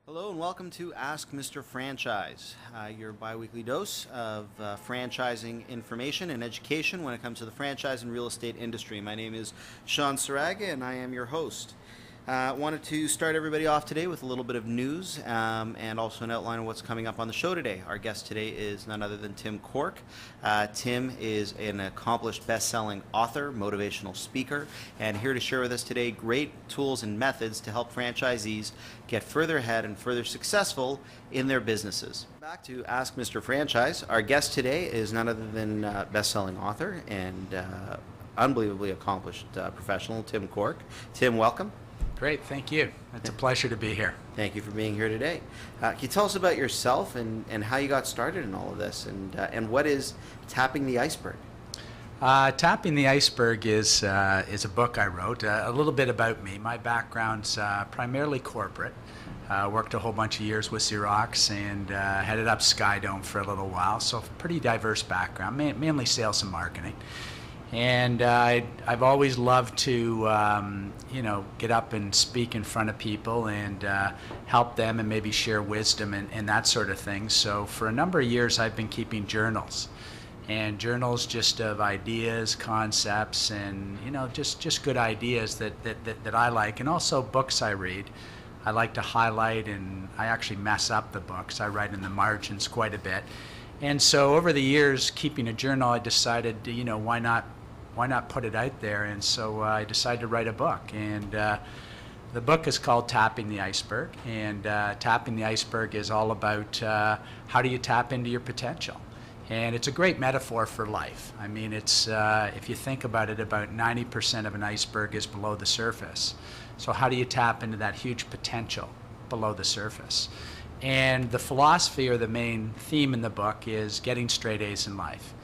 Hello and welcome to Ask Mr. Franchise, your biweekly dose of franchising information and education when it comes to the franchise and real estate industry. My name is Shawn Saraga and I am your host. Wanted to start everybody off today with a little bit of news and also an outline of what's coming up on the show today. Our guest today is none other than Tim Cork. Tim is an accomplished best-selling author, motivational speaker, and here to share with us today great tools and methods to help franchisees get further ahead and further successful in their businesses. Back to Ask Mr. Franchise. Our guest today is none other than best-selling author and unbelievably accomplished professional, Tim Cork. Tim, welcome. Great, thank you. It's a pleasure to be here. Thank you for being here today. Can you tell us about yourself and how you got started in all of this, and what is Tapping the Iceberg? Tapping the Iceberg is a book I wrote, a little bit about me. My background's primarily corporate. Worked a whole bunch of years with Xerox and headed up Skydome for a little while, so pretty diverse background, mainly sales and marketing. And I've always loved to, get up and speak in front of people and help them and maybe share wisdom and that sort of thing. So for a number of years, I've been keeping journals. And journals just of ideas, concepts, and, just good ideas that I like. And also books I read. I like to highlight, and I actually mess up the books. I write in the margins quite a bit. And so over the years, keeping a journal, I decided, why not put it out there? And so I decided to write a book. And the book is called Tapping the Iceberg. And Tapping the Iceberg is all about how do you tap into your potential. And it's a great metaphor for life. I mean, it's if you think about it, about 90% of an iceberg is below the surface. So how do you tap into that huge potential below the surface? And the philosophy, or the main theme in the book, is getting straight A's in life.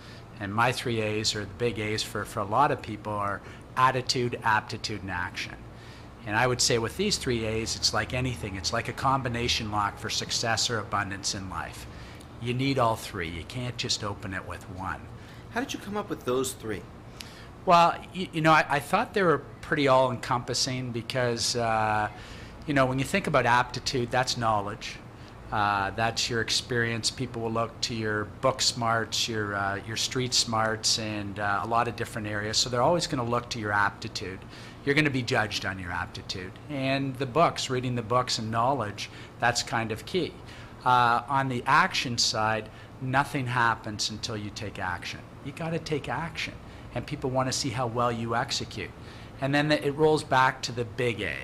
And my 3 A's, or the big A's for a lot of people, are attitude, aptitude, and action. And I would say with these 3 A's, it's like anything. It's like a combination lock for success or abundance in life. You need all 3. You can't just open it with one. How did you come up with those 3? Well, I thought they were pretty all-encompassing because, when you think about aptitude, that's knowledge. That's your experience. People will look to your book smarts, your street smarts, and a lot of different areas. So they're always going to look to your aptitude. You're going to be judged on your aptitude. And the books, reading the books and knowledge, that's kind of key. On the action side, nothing happens until you take action. You got to take action. And people want to see how well you execute. And then it rolls back to the big A,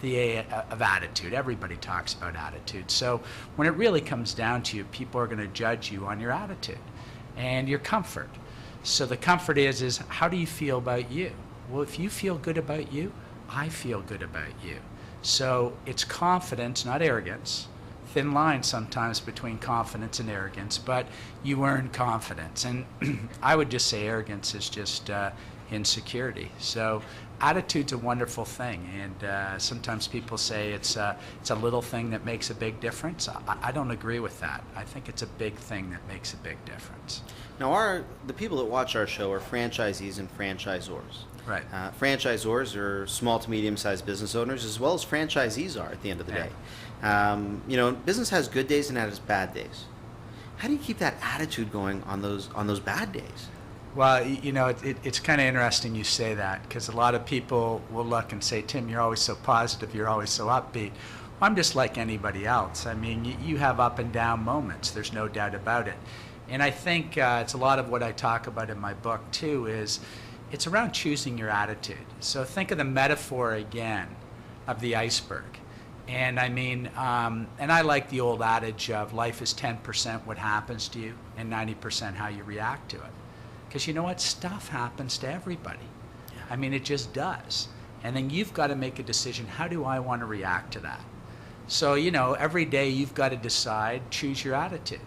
the A of attitude. Everybody talks about attitude. So when it really comes down to you, people are going to judge you on your attitude and your comfort. So the comfort is how do you feel about you? Well, if you feel good about you, I feel good about you. So it's confidence, not arrogance. Thin line sometimes between confidence and arrogance, but you earn confidence. And I would just say arrogance is just insecurity. So attitude's a wonderful thing, and sometimes people say it's a little thing that makes a big difference. I don't agree with that. I think it's a big thing that makes a big difference. Now, the people that watch our show are franchisees and franchisors. Right. Franchisors are small to medium-sized business owners, as well as franchisees are at the end of the day. Business has good days and it has bad days. How do you keep that attitude going on those bad days? Well, it's kind of interesting you say that, because a lot of people will look and say, Tim, you're always so positive, you're always so upbeat. I'm just like anybody else. I mean, you have up and down moments. There's no doubt about it. And I think it's a lot of what I talk about in my book, too, is it's around choosing your attitude. So think of the metaphor again of the iceberg. And I mean, and I like the old adage of life is 10% what happens to you and 90% how you react to it. Because you know what? Stuff happens to everybody. Yeah. I mean, it just does. And then you've got to make a decision. How do I want to react to that? So, every day you've got to decide, choose your attitude.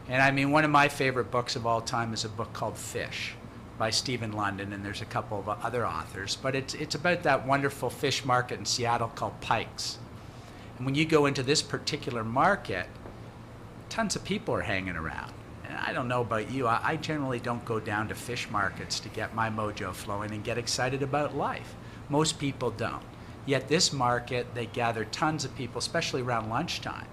And I mean, one of my favorite books of all time is a book called Fish by Stephen London, and there's a couple of other authors. But it's about that wonderful fish market in Seattle called Pike's. And when you go into this particular market, tons of people are hanging around. And I don't know about you, I generally don't go down to fish markets to get my mojo flowing and get excited about life. Most people don't. Yet this market, they gather tons of people, especially around lunchtime.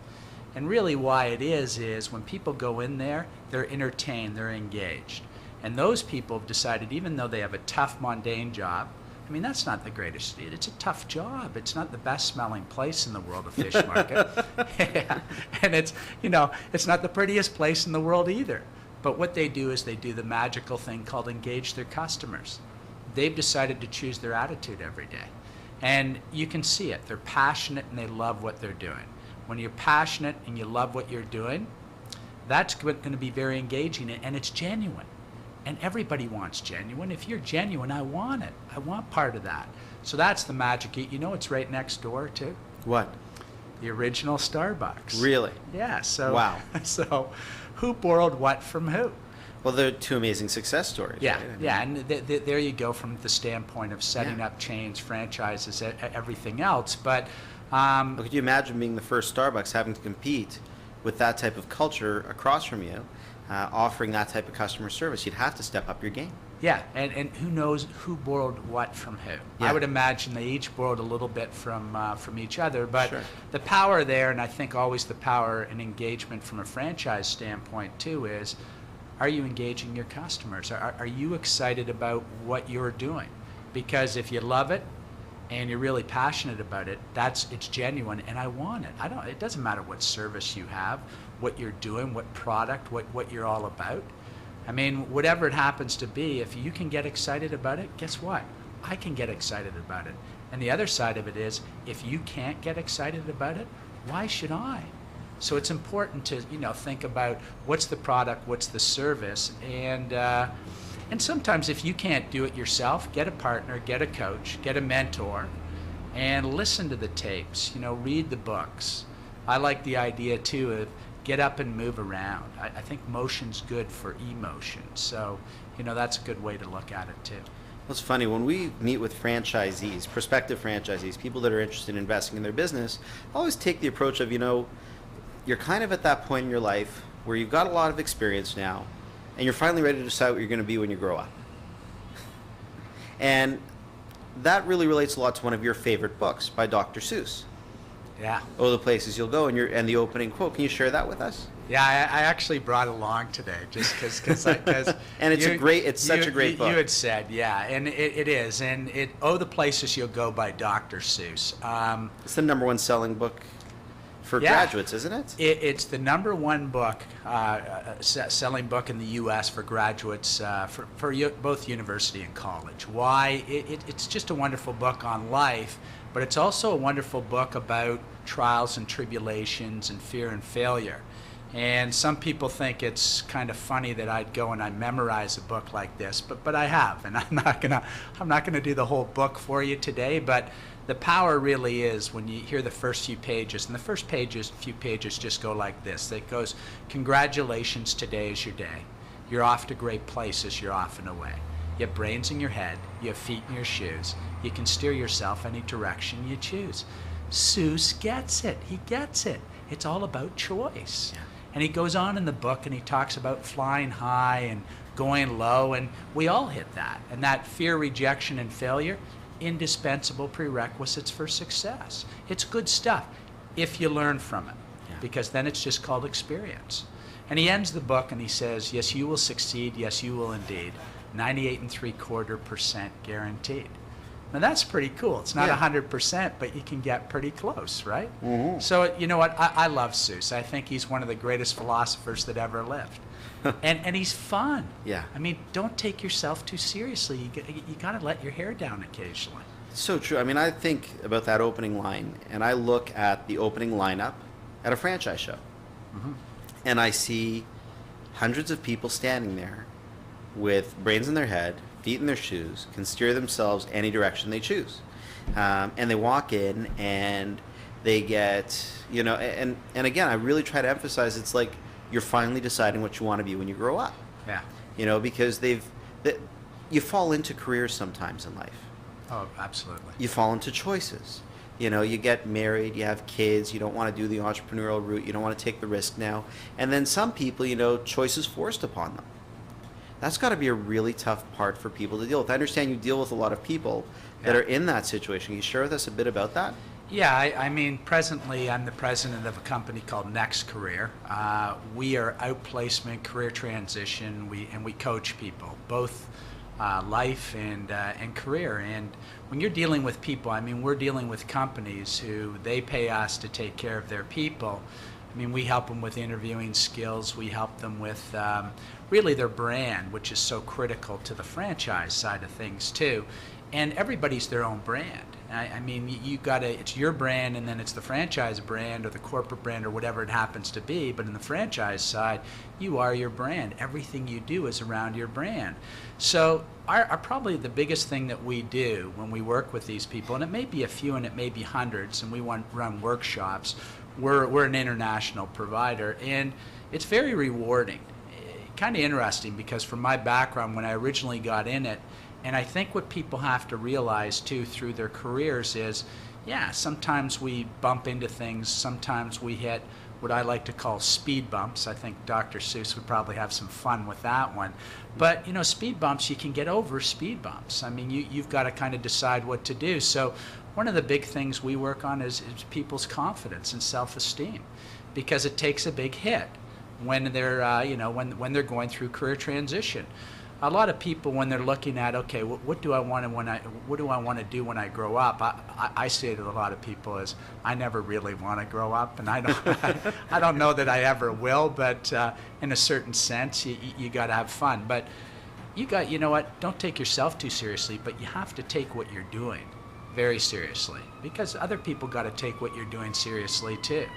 And really why it is when people go in there, they're entertained, they're engaged. And those people have decided, even though they have a tough, mundane job, I mean, that's not the greatest. It's a tough job. It's not the best smelling place in the world, a fish market. Yeah. And it's not the prettiest place in the world either. But what they do is they do the magical thing called engage their customers. They've decided to choose their attitude every day. And you can see it. They're passionate and they love what they're doing. When you're passionate and you love what you're doing, that's going to be very engaging, and it's genuine. And everybody wants genuine. If you're genuine, I want it. I want part of that. So that's the magic. You know it's right next door too? What? The original Starbucks. Really? Yeah. So, wow. So who borrowed what from who? Well, they're two amazing success stories. Yeah, right? I mean, yeah, and there you go from the standpoint of setting up chains, franchises, everything else. But could you imagine being the first Starbucks having to compete with that type of culture across from you, offering that type of customer service? You'd have to step up your game. Yeah, and who knows who borrowed what from who? Yeah. I would imagine they each borrowed a little bit from each other, but Sure. The power there, and I think always the power and engagement from a franchise standpoint too, is are you engaging your customers? Are you excited about what you're doing? Because if you love it and you're really passionate about it, it's genuine, and I want it. It doesn't matter what service you have, what you're doing, what product, what you're all about. I mean, whatever it happens to be, if you can get excited about it, guess what? I can get excited about it. And the other side of it is, if you can't get excited about it, why should I? So it's important to think about what's the product, what's the service, and sometimes if you can't do it yourself, get a partner, get a coach, get a mentor, and listen to the tapes. Read the books. I like the idea too of get up and move around. I think motion's good for emotion. So that's a good way to look at it too. Well, it's funny, when we meet with franchisees, prospective franchisees, people that are interested in investing in their business, I always take the approach of, you're kind of at that point in your life where you've got a lot of experience now, and you're finally ready to decide what you're going to be when you grow up. And that really relates a lot to one of your favorite books by Dr. Seuss. Yeah. Oh, the places you'll go, and the opening quote. Can you share that with us? Yeah, I actually brought it along today just because and it's such a great book. You had said, yeah, and it is, and the places you'll go by Dr. Seuss. It's the number one selling book for graduates, isn't it? It's the number one book, selling book in the U.S. for graduates for both university and college. Why? It's just a wonderful book on life, but it's also a wonderful book about trials and tribulations and fear and failure. And some people think it's kind of funny that I'd go and I memorize a book like this, but I have, and I'm not gonna do the whole book for you today. But the power really is when you hear the first few pages, and the first few pages just go like this. It goes, "Congratulations, today is your day. You're off to great places. You're off and away. You have brains in your head. You have feet in your shoes. You can steer yourself any direction you choose." Seuss gets it. He gets it. It's all about choice. Yeah. And he goes on in the book and he talks about flying high and going low, and we all hit that. And that fear, rejection, and failure, indispensable prerequisites for success. It's good stuff if you learn from it, because then it's just called experience. And he ends the book and he says, "Yes, you will succeed. Yes, you will indeed. 98.75% guaranteed." Now that's pretty cool. It's not 100%, but you can get pretty close, right? Mm-hmm. So you know what? I love Seuss. I think he's one of the greatest philosophers that ever lived. and he's fun. Yeah. I mean, don't take yourself too seriously. You got to let your hair down occasionally. So true. I mean, I think about that opening line, and I look at the opening lineup at a franchise show, and I see hundreds of people standing there with brains in their head, feet in their shoes, can steer themselves any direction they choose. And they walk in and they get, and again, I really try to emphasize it's like you're finally deciding what you want to be when you grow up. Yeah. Because you fall into careers sometimes in life. Oh, absolutely. You fall into choices. You get married, you have kids, you don't want to do the entrepreneurial route, you don't want to take the risk now. And then some people, choice is forced upon them. That's got to be a really tough part for people to deal with. I understand you deal with a lot of people that are in that situation. Can you share with us a bit about that? Yeah, I mean, presently I'm the president of a company called Next Career. We are outplacement, career transition, we coach people, both life and career. And when you're dealing with people, I mean, we're dealing with companies who they pay us to take care of their people. I mean, we help them with interviewing skills. We help them with really their brand, which is so critical to the franchise side of things too. And everybody's their own brand. I mean, it's your brand, and then it's the franchise brand or the corporate brand or whatever it happens to be. But in the franchise side, you are your brand. Everything you do is around your brand. So our probably the biggest thing that we do when we work with these people, and it may be a few and it may be hundreds, and we run workshops. We're an international provider, and it's very rewarding. Kind of interesting, because from my background, when I originally got in it, and I think what people have to realize too through their careers is, yeah, sometimes we bump into things, sometimes we hit what I like to call speed bumps. I think Dr. Seuss would probably have some fun with that one. But, you know, speed bumps, you can get over speed bumps. I mean, you've got to kind of decide what to do. So one of the big things we work on is people's confidence and self-esteem, because it takes a big hit when they're, when they're going through career transition. A lot of people, when they're looking at, okay, what do I want to do when I grow up? I say to a lot of people is, I never really want to grow up, and I don't know that I ever will. But in a certain sense, you got to have fun. But you know what? Don't take yourself too seriously, but you have to take what you're doing very seriously, because other people got to take what you're doing seriously too.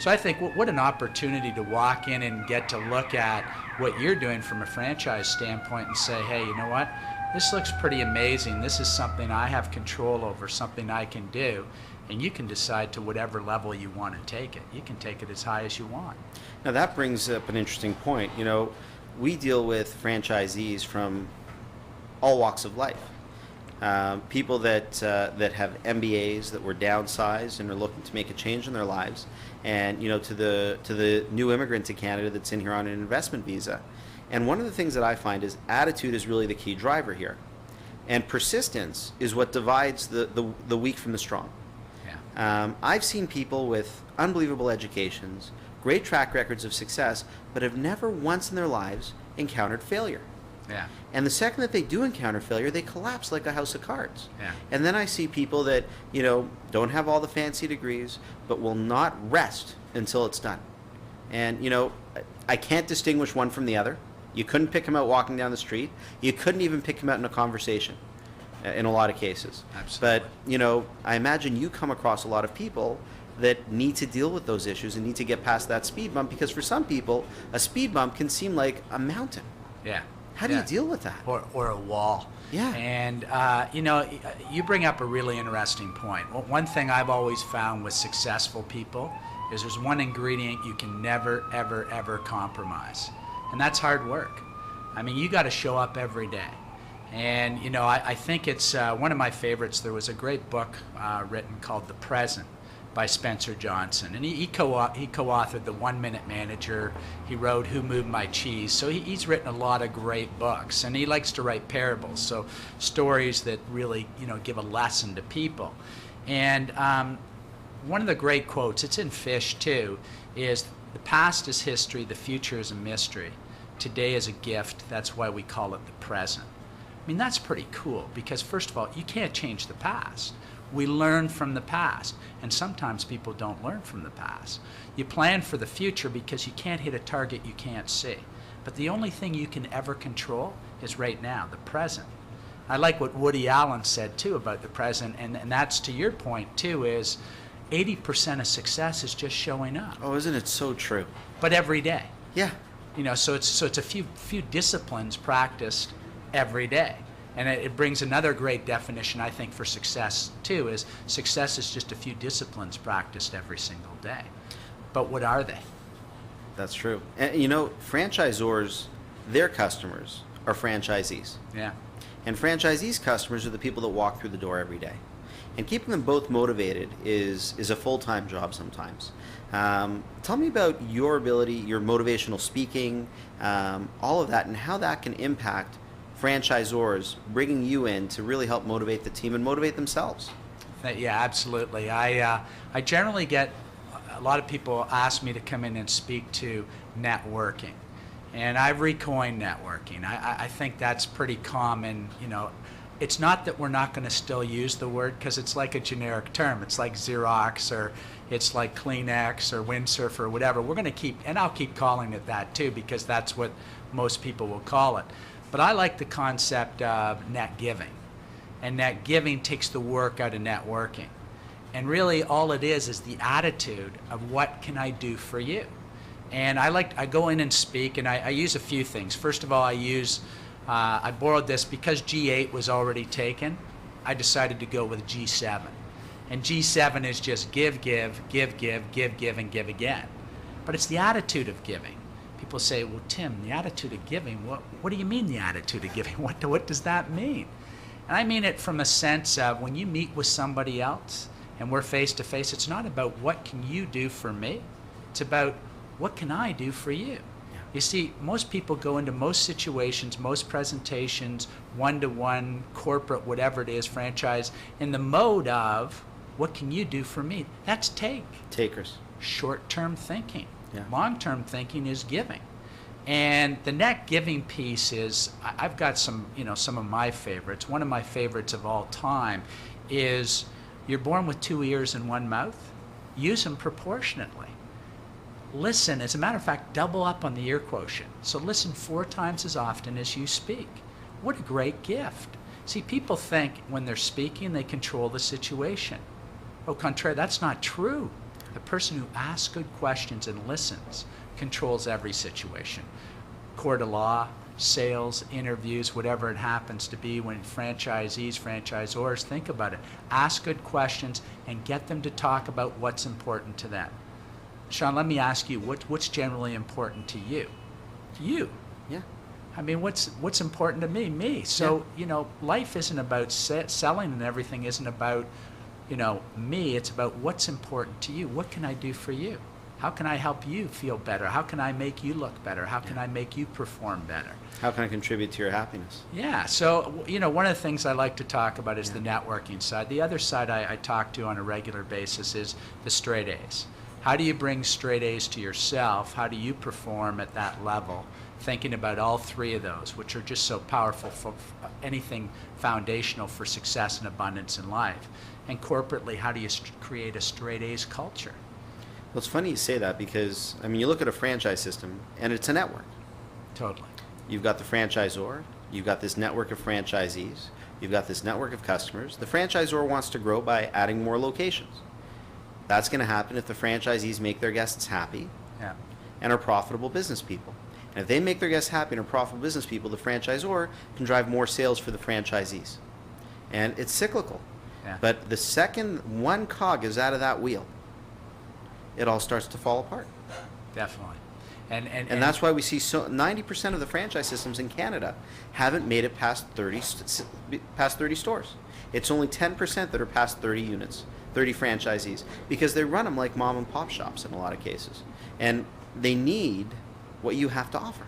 So I think what an opportunity to walk in and get to look at what you're doing from a franchise standpoint and say, hey, you know what? This looks pretty amazing. This is something I have control over, something I can do. And you can decide to whatever level you want to take it. You can take it as high as you want. Now that brings up an interesting point. You know, we deal with franchisees from all walks of life. People that have MBAs that were downsized and are looking to make a change in their lives, and to the new immigrant to Canada that's in here on an investment visa. And one of the things that I find is attitude is really the key driver here, and persistence is what divides the weak from the strong. Yeah. I've seen people with unbelievable educations, great track records of success, but have never once in their lives encountered failure. Yeah. And the second that they do encounter failure, they collapse like a house of cards. Yeah. And then I see people that, don't have all the fancy degrees, but will not rest until it's done. And, I can't distinguish one from the other. You couldn't pick them out walking down the street. You couldn't even pick them out in a conversation in a lot of cases. Absolutely. But, I imagine you come across a lot of people that need to deal with those issues and need to get past that speed bump, because for some people, a speed bump can seem like a mountain. Yeah. How do you deal with that? Or a wall. Yeah. And, you bring up a really interesting point. Well, one thing I've always found with successful people is there's one ingredient you can never, ever, ever compromise. And that's hard work. I mean, you got to show up every day. And, I think it's one of my favorites. There was a great book written called The Present by Spencer Johnson, and he co-authored The 1 Minute Manager. He wrote Who Moved My Cheese. So he's written a lot of great books, and he likes to write parables, so stories that really give a lesson to people. And one of the great quotes, it's in Fish too, is the past is history, the future is a mystery, today is a gift, that's why we call it the present. I mean, that's pretty cool, because first of all, you can't change the past. We learn from the past, and sometimes people don't learn from the past. You plan for the future because you can't hit a target you can't see. But the only thing you can ever control is right now, the present. I like what Woody Allen said too about the present, and that's to your point too, is 80% of success is just showing up. Oh, isn't it so true? But every day. Yeah. So it's a few disciplines practiced every day. And it brings another great definition, I think, for success, too, is success is just a few disciplines practiced every single day. But what are they? That's true. And, franchisors, their customers are franchisees. Yeah. And franchisees' customers are the people that walk through the door every day. And keeping them both motivated is a full-time job sometimes. Tell me about your ability, your motivational speaking, all of that, and how that can impact franchisors bringing you in to really help motivate the team and motivate themselves. Yeah, absolutely. I generally get a lot of people ask me to come in and speak to networking, and I've recoined networking. I think that's pretty common. It's not that we're not going to still use the word, because it's like a generic term. It's like Xerox, or it's like Kleenex or Windsurf or whatever. We're going to keep, and I'll keep calling it that too, because that's what most people will call it. But I like the concept of net giving. And net giving takes the work out of networking. And really all it is the attitude of what can I do for you. And I go in and speak, and I use a few things. First of all, I borrowed this because G8 was already taken. I decided to go with G7. And G7 is just give, give, give, give, give, give, and give again. But it's the attitude of giving. People say, well, Tim, the attitude of giving, what do you mean the attitude of giving? What does that mean? And I mean it from a sense of when you meet with somebody else and we're face to face, it's not about what can you do for me. It's about what can I do for you. You see, most people go into most situations, most presentations, one-to-one, corporate, whatever it is, franchise, in the mode of, what can you do for me? That's takers. Short-term thinking. Yeah. Long-term thinking is giving. And the net giving piece is, I've got some of my favorites. One of my favorites of all time is, you're born with 2 ears and 1 mouth. Use them proportionately. Listen, as a matter of fact, double up on the ear quotient. So listen 4 times as often as you speak. What a great gift. See, people think when they're speaking, they control the situation. Au contraire, that's not true. The person who asks good questions and listens controls every situation. Court of law, sales, interviews, whatever it happens to be, when franchisees, franchisors, think about it. Ask good questions and get them to talk about what's important to them. Shawn, let me ask you, what's generally important to you? To you. Yeah. I mean, what's important to me? Me. So, life isn't about selling, and everything isn't about, me. It's about what's important to you. What can I do for you? How can I help you feel better? How can I make you look better? How can I make you perform better? How can I contribute to your happiness? Yeah, so, one of the things I like to talk about is the networking side. The other side I talk to on a regular basis is the straight A's. How do you bring straight A's to yourself? How do you perform at that level? Thinking about all 3 of those, which are just so powerful for anything foundational for success and abundance in life. And corporately, how do you create a straight A's culture? Well, it's funny you say that, because, you look at a franchise system, and it's a network. Totally. You've got the franchisor, you've got this network of franchisees, you've got this network of customers. The franchisor wants to grow by adding more locations. That's going to happen if the franchisees make their guests happy and are profitable business people. And if they make their guests happy and are profitable business people, the franchisor can drive more sales for the franchisees. And it's cyclical. Yeah. But the second one cog is out of that wheel, it all starts to fall apart. Definitely. And that's why we see 90% of the franchise systems in Canada haven't made it past 30 stores. It's only 10% that are past 30 units. 30 franchisees, because they run them like mom and pop shops in a lot of cases, and they need what you have to offer.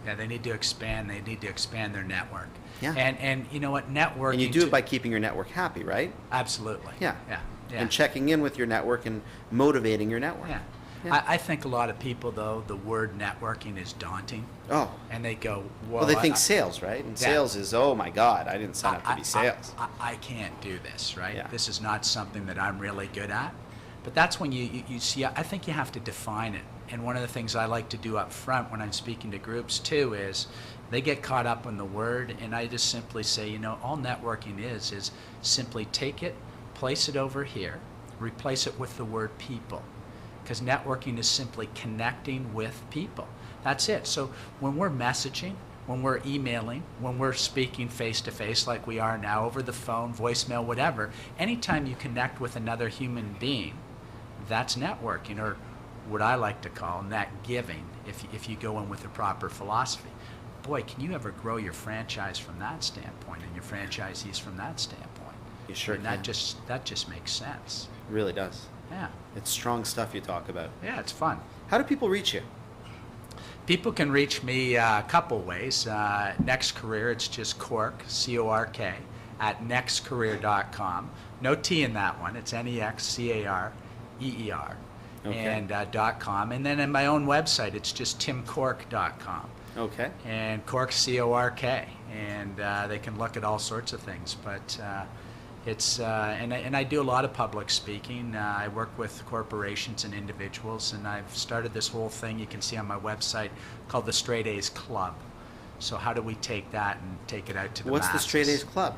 Yeah, they need to expand. They need to expand their network. Yeah. And you know what, networking. And you do it by keeping your network happy, right? Absolutely. Yeah. Yeah. And checking in with your network and motivating your network. Yeah. Yeah. I think a lot of people, though, the word networking is daunting. Oh. And they go, well, they think sales, right? And sales is, oh my God, I didn't sign up to be sales. I can't do this, right? Yeah. This is not something that I'm really good at. But that's when you see, I think you have to define it. And one of the things I like to do up front when I'm speaking to groups too is they get caught up in the word, and I just simply say, all networking is simply take it, place it over here, replace it with the word people. Because networking is simply connecting with people. That's it. So when we're messaging, when we're emailing, when we're speaking face-to-face like we are now, over the phone, voicemail, whatever, anytime you connect with another human being, that's networking, or what I like to call net giving, if you go in with the proper philosophy. Boy, can you ever grow your franchise from that standpoint, and your franchisees from that standpoint. You sure And can. that just makes sense. It really does. Yeah. It's strong stuff you talk about. Yeah, it's fun. How do people reach you? People can reach me a couple ways. Next Career, it's just Cork, C-O-R-K, at nextcareer.com. No T in that one. It's NEXCAREER. Okay. And .com. And then in my own website, it's just timcork.com. Okay. And Cork, C-O-R-K. And they can look at all sorts of things. But and I do a lot of public speaking. I work with corporations and individuals, and I've started this whole thing you can see on my website called the Straight A's Club. So how do we take that and take it out to the What's masses? the Straight A's Club?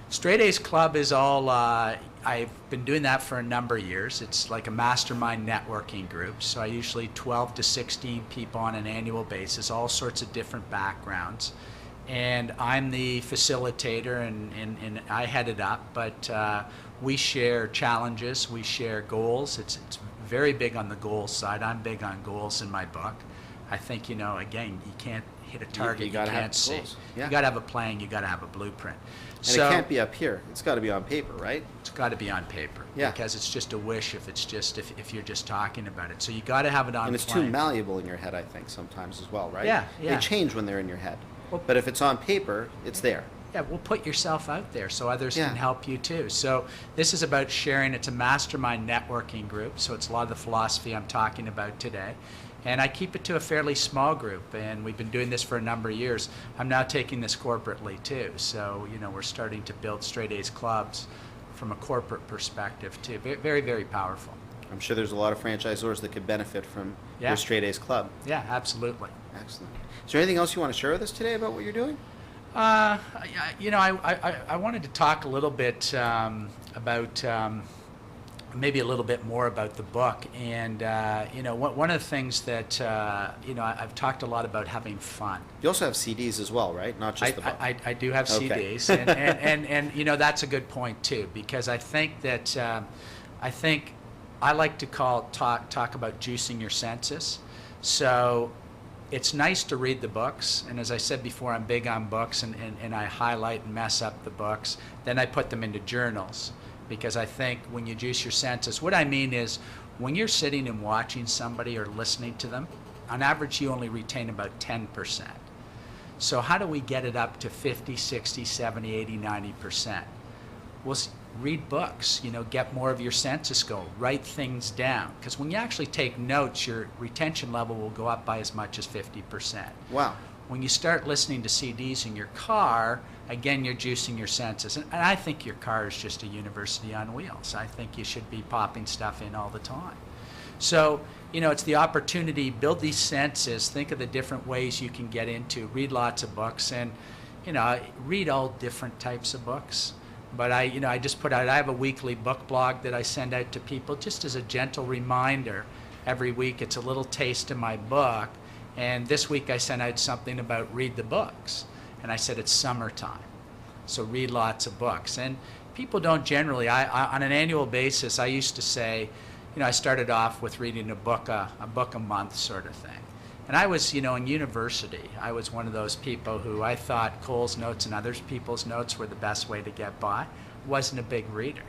Straight A's Club is all, I've been doing that for a number of years. It's like a mastermind networking group. So I usually 12 to 16 people on an annual basis, all sorts of different backgrounds. And I'm the facilitator, and I head it up, but we share challenges, we share goals. It's very big on the goals side. I'm big on goals in my book. I think, again, you can't hit a target you can't see. Goals. Yeah. You got to have a plan, you got to have a blueprint. And it can't be up here. It's got to be on paper, right? It's got to be on paper. Yeah. Because it's just a wish if you're just talking about it. So you got to have it on. And it's too malleable in your head, I think, sometimes as well, right? Yeah. They change when they're in your head. Well, but if it's on paper, it's there. Yeah, well, put yourself out there so others Yeah. can help you too. So this is about sharing. It's a mastermind networking group, so it's a lot of the philosophy I'm talking about today. And I keep it to a fairly small group, and we've been doing this for a number of years. I'm now taking this corporately too, so we're starting to build Straight A's clubs from a corporate perspective too. Very, very, very powerful. I'm sure there's a lot of franchisors that could benefit from your Straight A's Club. Yeah, absolutely. Excellent. Is there anything else you want to share with us today about what you're doing? I wanted to talk a little bit about maybe a little bit more about the book. And, one of the things that, I've talked a lot about having fun. You also have CDs as well, right? Not just the book. I do have Okay. CDs. And that's a good point, too, because I think that, I like to talk about juicing your senses. So it's nice to read the books. And as I said before, I'm big on books, and I highlight and mess up the books. Then I put them into journals. Because I think when you juice your senses, what I mean is when you're sitting and watching somebody or listening to them, on average you only retain about 10%. So how do we get it up to 50, 60, 70, 80, 90%? Well, read books, get more of your senses going, write things down. Because when you actually take notes, your retention level will go up by as much as 50%. Wow. When you start listening to CDs in your car, again, you're juicing your senses. And I think your car is just a university on wheels. I think you should be popping stuff in all the time. So, it's the opportunity, build these senses, think of the different ways you can get into, read lots of books, and, read all different types of books. But I just I have a weekly book blog that I send out to people just as a gentle reminder. Every week it's a little taste of my book. And this week I sent out something about read the books. And I said it's summertime, so read lots of books. And people don't generally, on an annual basis, I used to say, I started off with reading a book a month sort of thing. And I was, in university, I was one of those people who I thought Cole's notes and other people's notes were the best way to get by. Wasn't a big reader.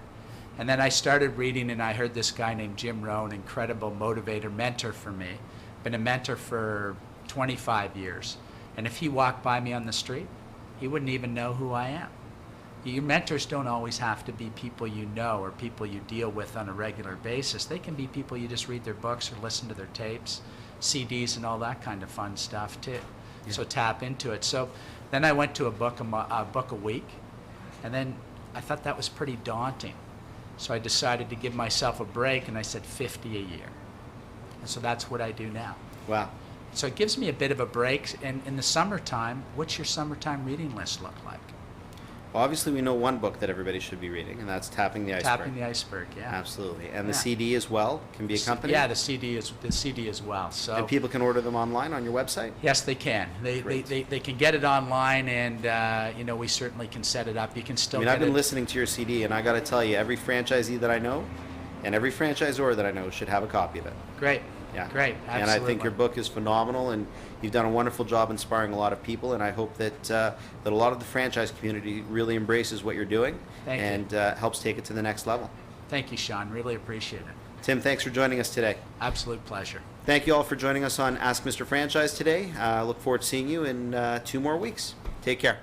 And then I started reading, and I heard this guy named Jim Rohn, incredible motivator, mentor for me. Been a mentor for 25 years. And if he walked by me on the street, he wouldn't even know who I am. Your mentors don't always have to be people you know or people you deal with on a regular basis. They can be people you just read their books or listen to their tapes, CDs, and all that kind of fun stuff too. Yeah. So tap into it. So then I went to a book a week, and then I thought that was pretty daunting. So I decided to give myself a break, and I said 50 a year. And so that's what I do now. Wow. So it gives me a bit of a break. And in the summertime, what's your summertime reading list look like? Well, obviously, we know one book that everybody should be reading, and that's Tapping the Iceberg. Tapping the Iceberg, yeah. Absolutely. And the CD as well can be accompanied? Yeah, the CD as well. So and people can order them online on your website? Yes, they can. They can get it online, and we certainly can set it up. You can still I've been listening to your CD, and I got to tell you, every franchisee that I know and every franchisor that I know should have a copy of it. Great. Yeah. Great. Absolutely. And I think your book is phenomenal, and you've done a wonderful job inspiring a lot of people, and I hope that that a lot of the franchise community really embraces what you're doing and helps take it to the next level. Thank you, Shawn. Really appreciate it. Tim, thanks for joining us today. Absolute pleasure. Thank you all for joining us on Ask Mr. Franchise today. Look forward to seeing you in 2 more weeks. Take care.